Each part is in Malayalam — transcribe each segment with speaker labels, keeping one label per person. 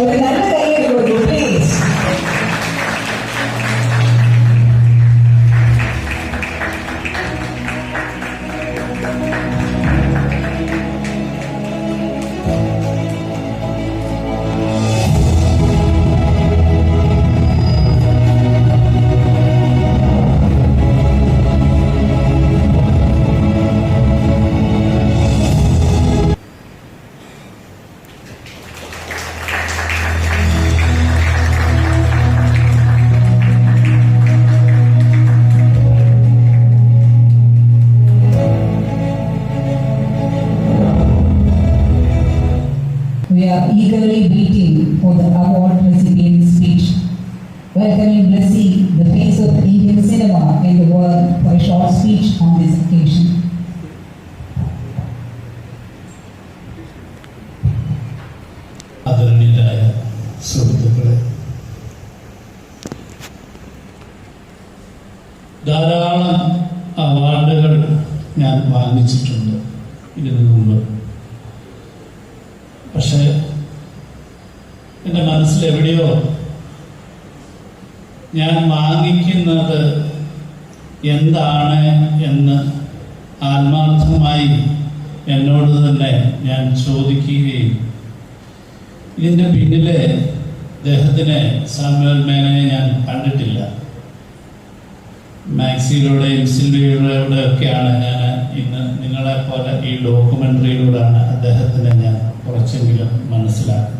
Speaker 1: ഒരു നല്ല കൈയ്യടി കൊടുക്കൂ please. We are eagerly waiting for the award recipient's speech. Welcoming Blessy, the face of Indian cinema in the world, for a short speech on this occasion.
Speaker 2: ആദരണീയരായ സുഹൃത്തുക്കളെ, ധാരാളം അവാർഡുകൾ ഞാൻ വാങ്ങിച്ചിട്ടുണ്ട് ഇതിനു മുമ്പ്. പക്ഷെ എൻ്റെ മനസ്സിലെവിടെയോ ഞാൻ വാങ്ങിക്കുന്നത് എന്താണ് എന്ന് ആത്മാർത്ഥമായി എന്നോട് തന്നെ ഞാൻ ചോദിക്കുകയും ഇതിൻ്റെ പിന്നിലെ അദ്ദേഹത്തിനെ സാമുവൽ മേനനെ ഞാൻ കണ്ടിട്ടില്ല. മാക്സിയിലൂടെയും സിൽവിയയിലൂടെ ഒക്കെയാണ് ഞാൻ ഇന്ന് നിങ്ങളെ പോലെ ഈ ഡോക്യുമെൻ്ററിയിലൂടെയാണ് അദ്ദേഹത്തിനെ ഞാൻ കുറച്ചെങ്കിലും മനസ്സിലാക്കുന്നത്.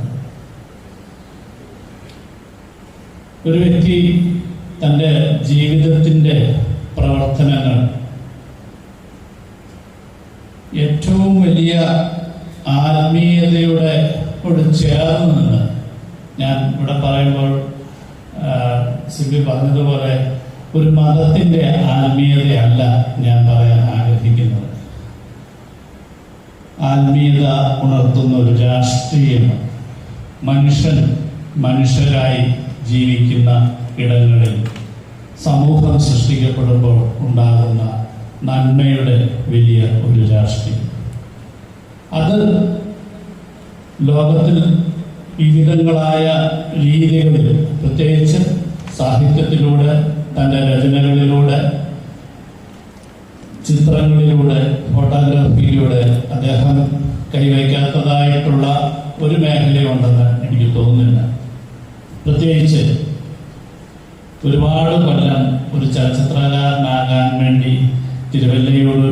Speaker 2: ഒരു വ്യക്തി തൻ്റെ ജീവിതത്തിൻ്റെ പ്രവർത്തനങ്ങൾ ഏറ്റവും വലിയ ആത്മീയതയുടെ കൂടെ ചേർന്ന് നിന്ന്, ഞാൻ ഇവിടെ പറയുമ്പോൾ സിബി പറഞ്ഞതുപോലെ ഒരു മതത്തിൻ്റെ ആത്മീയതയല്ല ഞാൻ പറയാൻ ആഗ്രഹിക്കുന്നത്. ആത്മീയത ഉണർത്തുന്ന ഒരു രാഷ്ട്രീയം, മനുഷ്യരായി ജീവിക്കുന്ന ഇടങ്ങളിൽ സമൂഹം സൃഷ്ടിക്കപ്പെടുമ്പോൾ ഉണ്ടാകുന്ന നന്മയുടെ വലിയ ഒരു രാഷ്ട്രീയം. അത് ലോകത്തിൽ വിവിധങ്ങളായ രീതികളിൽ, പ്രത്യേകിച്ച് സാഹിത്യത്തിലൂടെ, തൻ്റെ രചനകളിലൂടെ, ചിത്രങ്ങളിലൂടെ, ഫോട്ടോഗ്രാഫിയിലൂടെ അദ്ദേഹം കൈവയ്ക്കാത്തതായിട്ടുള്ള ഒരു മേഖലയുണ്ടെന്ന് എനിക്ക് തോന്നുന്നില്ല. പ്രത്യേകിച്ച് ഒരുപാട് കൊല്ലം ഒരു ചലച്ചിത്രകാരനാകാൻ വേണ്ടി തിരുവല്ലയോട്